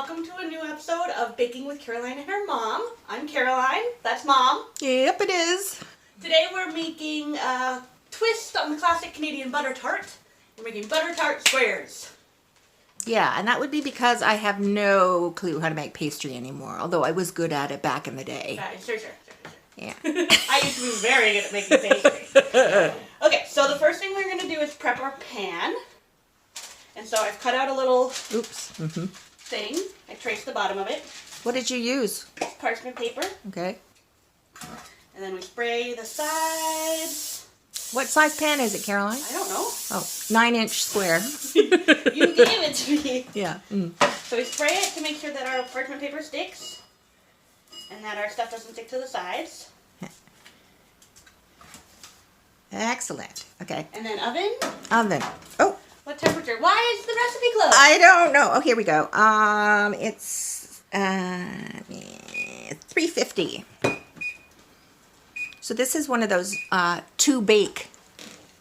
welcome to a new episode of Baking with Caroline and her mom. I'm Caroline, that's Mom. Yep, it is. Today we're making a twist on the classic Canadian butter tart. We're making butter tart squares. Yeah, and that would be because I have no clue how to make pastry anymore, although I was good at it back in the day. Sure. Yeah. I used to be very good at making pastry. Okay, so the first thing we're going to do is prep our pan. And so I've cut out a little thing. I traced the bottom of it. What did you use? Parchment paper. Okay. And then we spray the sides. What size pan is it, Caroline? I don't know. Oh, 9-inch square. You gave it to me. Yeah. So we spray it to make sure that our parchment paper sticks and that our stuff doesn't stick to the sides. Excellent. Okay. And then oven. Oven. Oh. What temperature? Why is the recipe closed? I don't know. Oh, here we go. It's 350. So this is one of those to bake.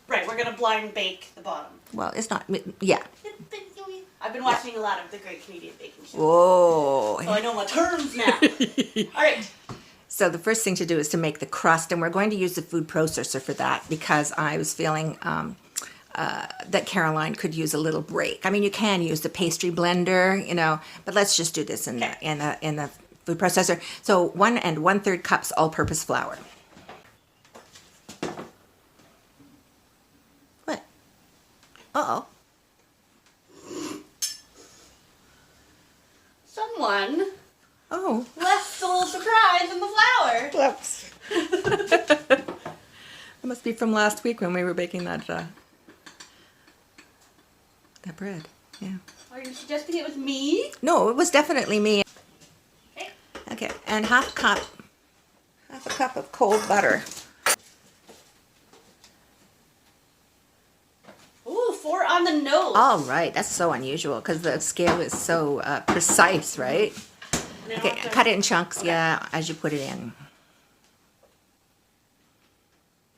Right, we're going to blind bake the bottom. Well, it's not, yeah. I've been watching a lot of the Great Canadian Baking Show. Whoa. So I know my terms now. All right. So the first thing to do is to make the crust, and we're going to use the food processor for that because I was feeling that Caroline could use a little break. I mean, you can use the pastry blender, you know, but let's just do this in the food processor. So 1 1/3 cups all-purpose flour. What? Uh-oh. Someone left a little surprise in the flour. Whoops. That must be from last week when we were baking that bread. Yeah. Are you suggesting it was me? No, it was definitely me. Okay. Okay, and half a cup of cold butter. Ooh, 4 on the nose. All right, that's so unusual because the scale is so precise, right? Okay, cut it in chunks, yeah, as you put it in.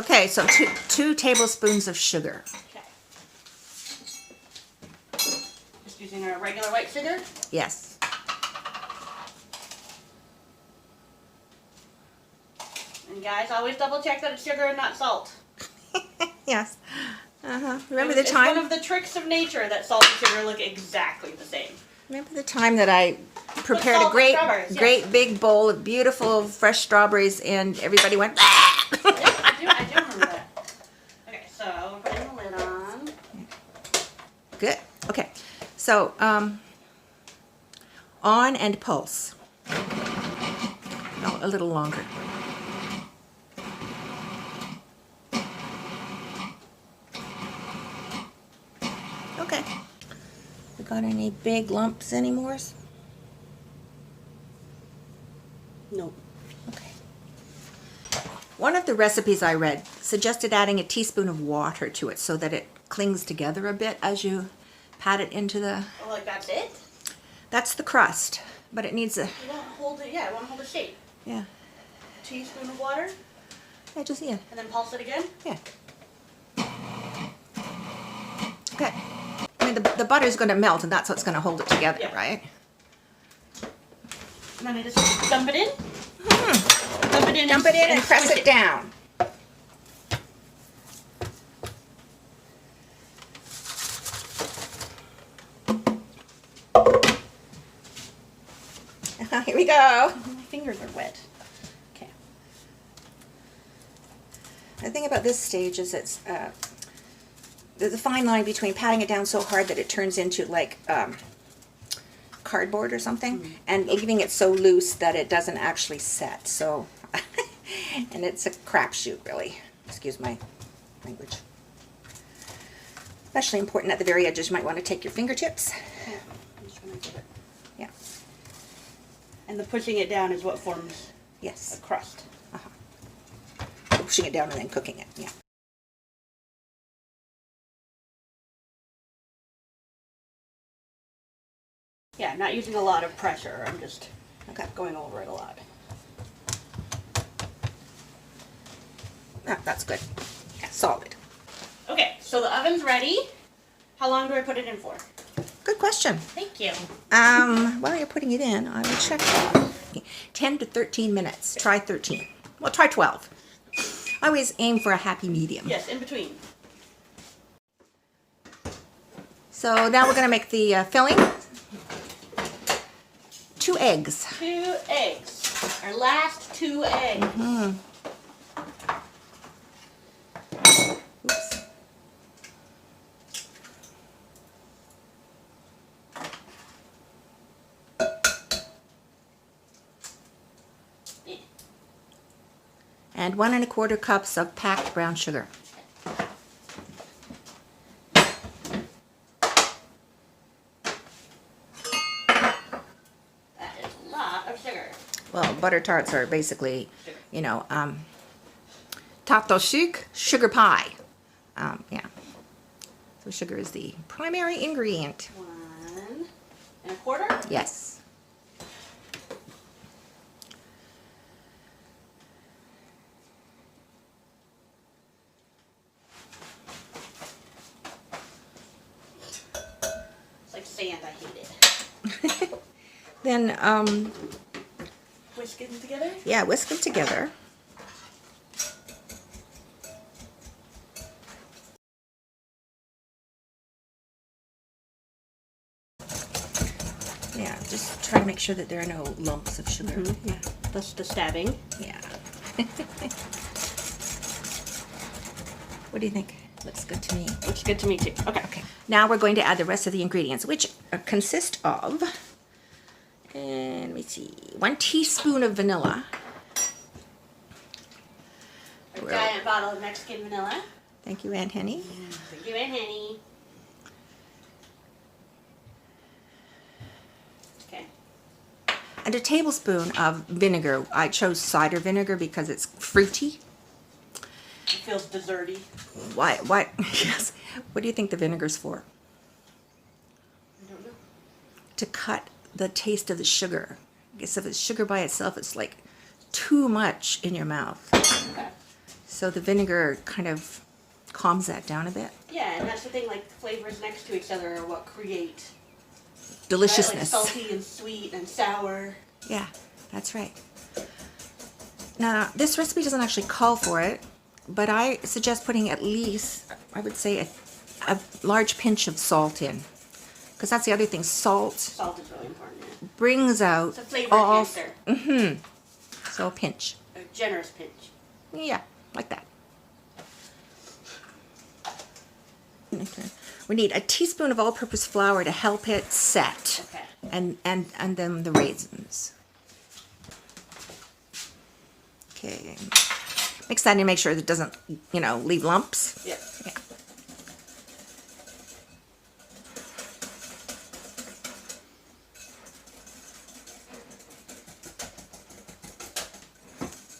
Okay, so two tablespoons of sugar. Okay. Just using our regular white sugar? Yes. And guys, always double check that it's sugar and not salt. Yes. Remember the time? It's one of the tricks of nature that salt and sugar look exactly the same. Remember the time that I prepared a great big bowl of beautiful fresh strawberries and everybody went, ah! Yeah, I do remember that. Okay, so we're putting the lid on. Good. Okay. So, on and pulse. No, a little longer. Okay. We got any big lumps anymore? Nope. Okay. One of the recipes I read suggested adding a teaspoon of water to it so that it clings together a bit as you pat it into the... Oh, like that's it? That's the crust, but it needs a... You want to hold it, I want to hold the shape. Yeah. A teaspoon of water? Yeah, just, yeah. And then pulse it again? Yeah. Okay. I mean, the butter's going to melt, and that's what's going to hold it together, right? And then I just dump it in? Dump it in and press it down. Here we go. My fingers are wet. Okay. The thing about this stage is it's there's a fine line between patting it down so hard that it turns into like cardboard or something, and leaving it so loose that it doesn't actually set. So, and it's a crapshoot, really. Excuse my language. Especially important at the very edges. You might want to take your fingertips. Yeah, I'm just trying to get it. Yeah. And the pushing it down is what forms a crust. Pushing it down and then cooking it. Yeah. Yeah, not using a lot of pressure. I'm just going over it a lot. That's good. Yeah, solid. Okay, so the oven's ready. How long do I put it in for? Good question. Thank Thank you. While you're putting it in, I will check. 10 to 13 minutes. Try 13. Well, try 12. I always aim for a happy medium. Yes, in between. So now we're going to make the filling. 2 eggs. 2 eggs. Our last 2 eggs. Oops. And 1 1/4 cups of packed brown sugar. That is a lot of sugar. Well, butter tarts are basically, you know, tarte au sucre, sugar pie. Yeah. So sugar is the primary ingredient. 1 1/4. Yes. It's like sand. I hate it. Then, Whisk them together. yeah, whisk them together. Yeah, just try to make sure that there are no lumps of sugar. Yeah, that's the stabbing. Yeah. What do you think? Looks good to me. Looks good to me too. Okay. Okay. Now we're going to add the rest of the ingredients, which consist of, and let me see, 1 teaspoon of vanilla. A giant bottle of Mexican vanilla. Thank you, Aunt Henny. Thank you, Aunt Henny. Okay. And a tablespoon of vinegar. I chose cider vinegar because it's fruity. It feels desserty. Why? Yes. What do you think the vinegar's for? I don't know. To cut the taste of the sugar. I guess if it's sugar by itself, it's like too much in your mouth. Okay. So the vinegar kind of calms that down a bit. Yeah, and that's the thing, like, the flavors next to each other are what create Deliciousness. Right? Like salty and sweet and sour. Yeah, that's right. Now, this recipe doesn't actually call for it, but I suggest putting at least, I would say, a large pinch of salt in. Because that's the other thing. Salt Salt is really important. Yeah. brings out It's a flavor all... enhancer. So a pinch. A generous pinch. Yeah, like that. Okay. We need a teaspoon of all-purpose flour to help it set. Okay. And then the raisins. Okay. Mix that in, make sure that it doesn't, you know, leave lumps. Yeah. Yeah.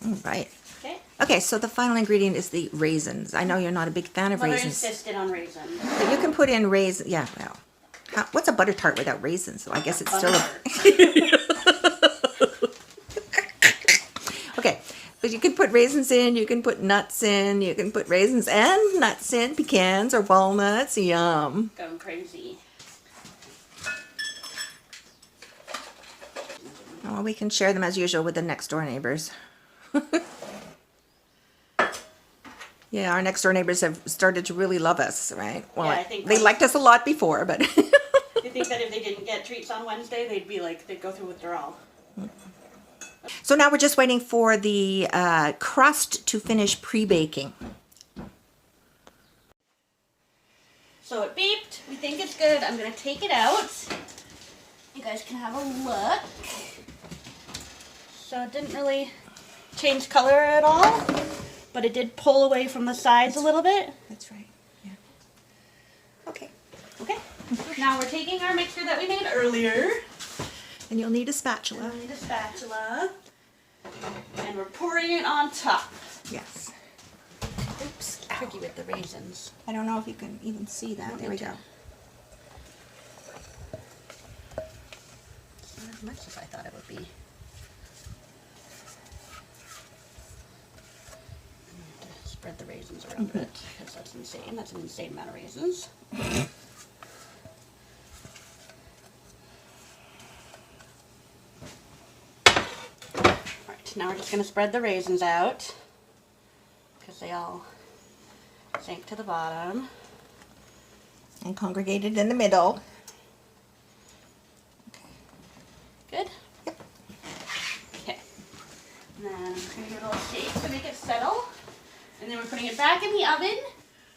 All right. Okay. Okay, so the final ingredient is the raisins. I know you're not a big fan of Mother raisins. insisted on raisins. But you can put in raisins. Yeah, well. What's a butter tart without raisins? So I guess it's still a... Okay, but you can put raisins in, you can put nuts in, you can put raisins and nuts in, pecans or walnuts. Yum. Going crazy. Oh, we can share them as usual with the next door neighbors. Yeah, our next door neighbors have started to really love us, right? Well, Yeah, I think they liked us a lot before, but... You think that if they didn't get treats on Wednesday, they'd go through withdrawal? So now we're just waiting for the crust to finish pre-baking. So it beeped. We think it's good. I'm going to take it out. You guys can have a look. So it didn't really change color at all, but it did pull away from the sides a little bit. That's right. Yeah. Okay. Okay. Now we're taking our mixture that we made earlier. And you'll need a spatula. And we need a spatula. And we're pouring it on top. Yes. Oops. Tricky with the raisins. I don't know if you can even see that. There we go. It's not as much as I thought it would be. Spread the raisins around it, because that's insane. That's an insane amount of raisins. Now we're just going to spread the raisins out because they all sink to the bottom. And congregated in the middle. Good? Yep. Okay. And then I'm just going to give it a little shake to make it settle. And then we're putting it back in the oven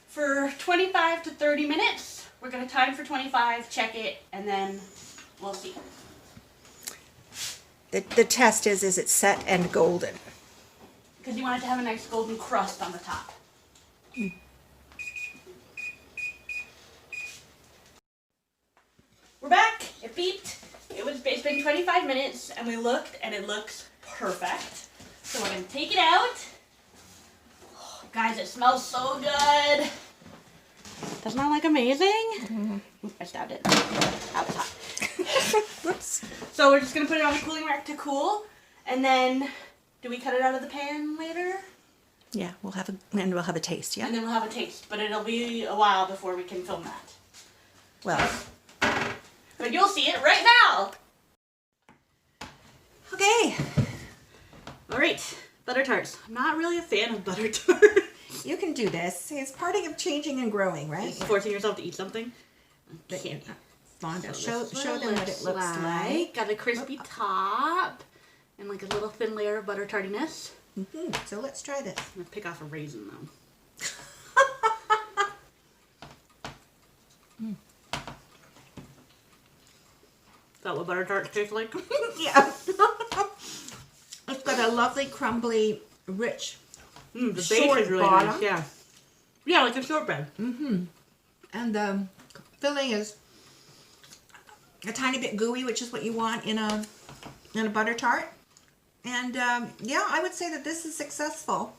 for 25 to 30 minutes. We're going to time for 25, check it, and then we'll see. The test is it set and golden? Because you want it to have a nice golden crust on the top. We're back. It beeped. It's been 25 minutes, and we looked, and it looks perfect. So we're going to take it out. Oh, guys, it smells so good. Doesn't it smell like amazing? Oops, I stabbed it. That was hot. Whoops. So we're just going to put it on the cooling rack to cool, and then do we cut it out of the pan later? Yeah, we'll have a taste, yeah? And then we'll have a taste, but it'll be a while before we can film that. Well, but you'll see it right now. okay. All right, butter tarts. I'm not really a fan of butter tarts. You can do this. It's part of changing and growing, right? Forcing yourself to eat something. Okay. So Show them what it looks like. Got a crispy top and like a little thin layer of butter tartiness. So let's try this. I'm gonna pick off a raisin though. Is that what butter tarts taste like? Yeah. It's got a lovely, crumbly, rich The base short is really bottom. nice. Yeah. Yeah, like a shortbread. And the filling is a tiny bit gooey, which is what you want in a butter tart. And yeah, I would say that this is successful,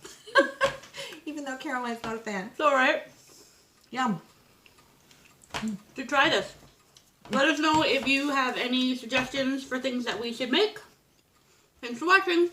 even though Caroline's not a fan. It's all right. Yum. To try this. Let us know if you have any suggestions for things that we should make. Thanks for watching.